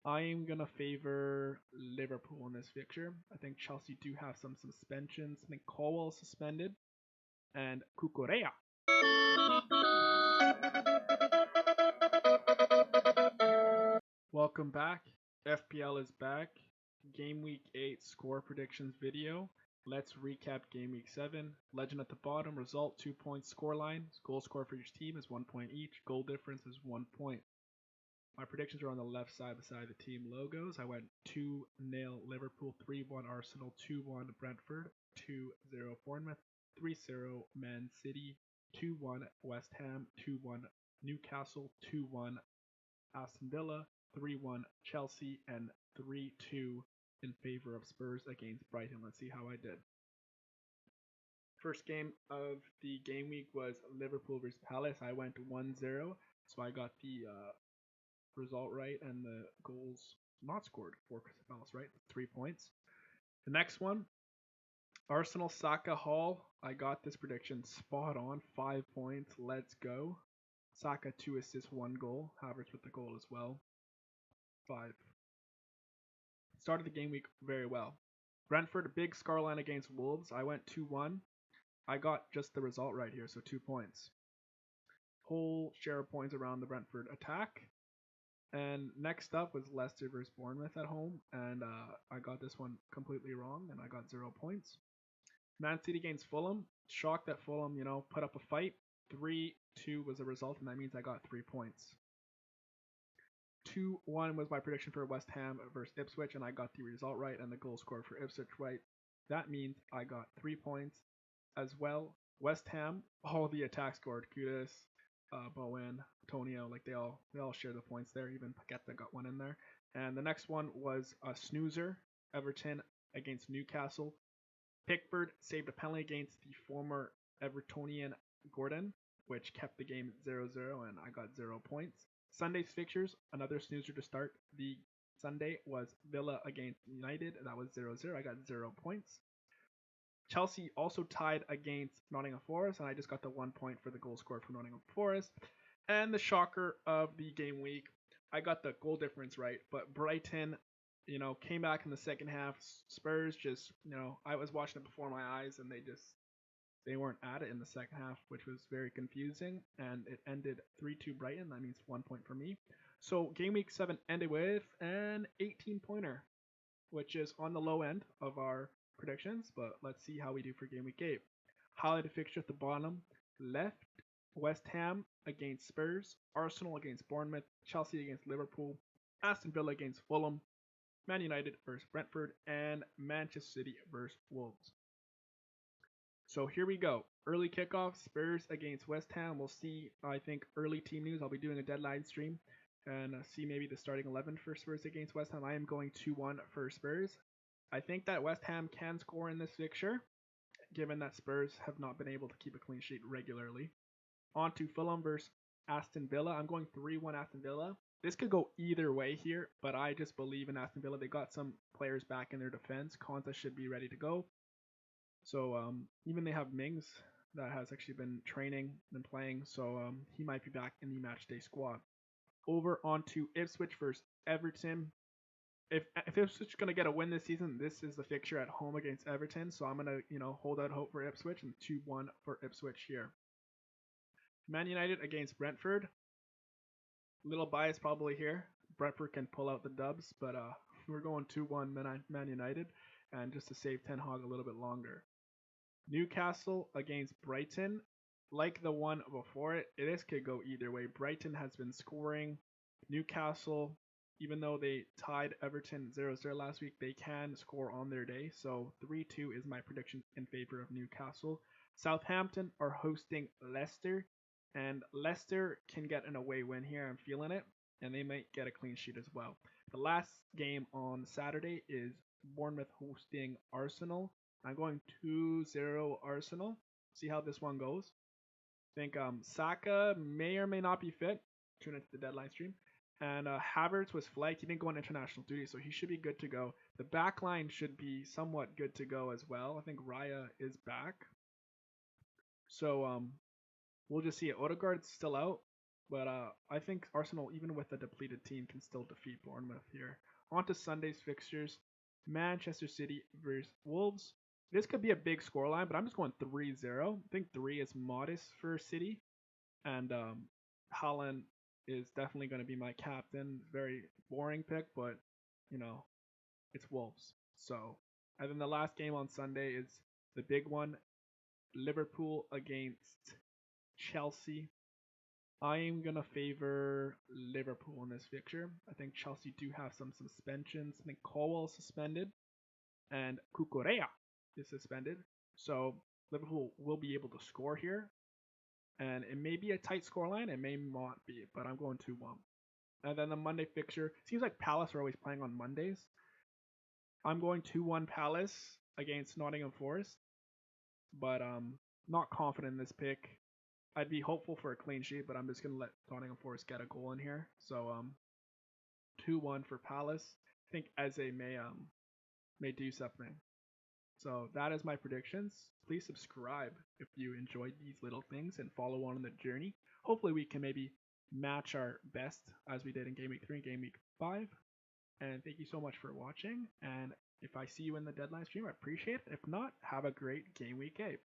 I am gonna favor Liverpool in this fixture. I think Chelsea do have some suspensions. I think Colwell is suspended and Cucurella. Welcome back. FPL is back. Game week 8 score predictions video. Let's recap game week 7. Legend at the bottom, result 2 points, scoreline. Goal score for each team is 1 point each. Goal difference is 1 point. My predictions are on the left side beside the team logos. I went 2-0 Liverpool, 3-1 Arsenal, 2-1 Brentford, 2-0 Bournemouth, 3-0 Man City, 2-1 West Ham, 2-1 Newcastle, 2-1 Aston Villa, 3-1 Chelsea, and 3-2 in favor of Spurs against Brighton. Let's see how I did. First game of the game week was Liverpool versus Palace. I went 1-0, so I got the result right and the goals not scored for Crystal Palace, right? 3 points. The next one, Arsenal Saka Hall. I got this prediction spot on. 5 points. Let's go. Saka 2 assists, 1 goal. Havertz with the goal as well. 5. Started the game week very well. Brentford, a big scoreline against Wolves. I went 2-1. I got just the result right here, so 2 points. Whole share of points around the Brentford attack. And next up was Leicester versus Bournemouth at home, and I got this one completely wrong, and I got 0 points. Man City against Fulham. Shocked that Fulham, put up a fight. 3-2 was the result, and that means I got 3 points. 2-1 was my prediction for West Ham versus Ipswich, and I got the result right and the goal scored for Ipswich right. That means I got 3 points as well. West Ham, all the attack scored. Kudus, Bowen, Antonio, like they all share the points there. Even Paqueta got one in there. And the next one was a snoozer, Everton against Newcastle. Pickford saved a penalty against the former Evertonian Gordon, which kept the game 0-0, and I got 0 points. Sunday's fixtures, another snoozer to start the Sunday was Villa against United. That was 0-0. I got 0 points. Chelsea also tied against Nottingham Forest, and I just got the 1 point for the goal scored for Nottingham Forest. And the shocker of the game week, I got the goal difference right, but Brighton, came back in the second half. Spurs just, I was watching it before my eyes, and they weren't at it in the second half, which was very confusing, and it ended 3-2 Brighton. That means 1 point for me. So game week 7 ended with an 18-pointer, which is on the low end of our predictions, but let's see how we do for game week 8. Highlighted fixture at the bottom left, West Ham against Spurs, Arsenal against Bournemouth, Chelsea against Liverpool, Aston Villa against Fulham, Man United versus Brentford, and Manchester City versus Wolves. So here we go. Early kickoff, Spurs against West Ham. We'll see, I think, early team news. I'll be doing a deadline stream and see maybe the starting 11 for Spurs against West Ham. I am going 2-1 for Spurs. I think that West Ham can score in this fixture, given that Spurs have not been able to keep a clean sheet regularly. On to Fulham versus Aston Villa. I'm going 3-1 Aston Villa. This could go either way here, but I just believe in Aston Villa. They got some players back in their defense. Konsa should be ready to go. So even they have Mings that has actually been training and playing, so he might be back in the matchday squad. Over onto Ipswich versus Everton. If Ipswich is gonna get a win this season, this is the fixture at home against Everton. So I'm gonna hold out hope for Ipswich and 2-1 for Ipswich here. Man United against Brentford. Little bias probably here. Brentford can pull out the dubs, but we're going 2-1 Man United, and just to save Ten Hag a little bit longer. Newcastle against Brighton. Like the one before it, this could go either way. Brighton has been scoring. Newcastle, even though they tied Everton 0-0 last week, they can score on their day. So 3-2 is my prediction in favor of Newcastle. Southampton are hosting Leicester, and Leicester can get an away win here. I'm feeling it, and they might get a clean sheet as well. The last game on Saturday is Bournemouth hosting Arsenal. I'm going 2-0 Arsenal. See how this one goes. I think Saka may or may not be fit. Tune into the deadline stream. And Havertz was flagged. He didn't go on international duty, so he should be good to go. The back line should be somewhat good to go as well. I think Raya is back. So we'll just see it. Odegaard's still out. But I think Arsenal, even with a depleted team, can still defeat Bournemouth here. On to Sunday's fixtures. Manchester City versus Wolves. This could be a big scoreline, but I'm just going 3-0. I think 3 is modest for City. And Haaland is definitely going to be my captain. Very boring pick, but, you know, it's Wolves. So, and then the last game on Sunday is the big one, Liverpool against Chelsea. I am gonna favor Liverpool in this fixture. I think Chelsea do have some suspensions. I think Colwell is suspended and Cucurella is suspended. So Liverpool will be able to score here. And it may be a tight scoreline, it may not be, but I'm going 2-1. And then the Monday fixture, seems like Palace are always playing on Mondays. I'm going 2-1 Palace against Nottingham Forest, but not confident in this pick. I'd be hopeful for a clean sheet, but I'm just gonna let Nottingham Forest get a goal in here. So 2-1 for Palace. I think Eze may do something. So that is my predictions. Please subscribe if you enjoyed these little things and follow on the journey. Hopefully we can maybe match our best as we did in Game Week 3 and Game Week 5. And thank you so much for watching. And if I see you in the deadline stream, I appreciate it. If not, have a great Game Week 8.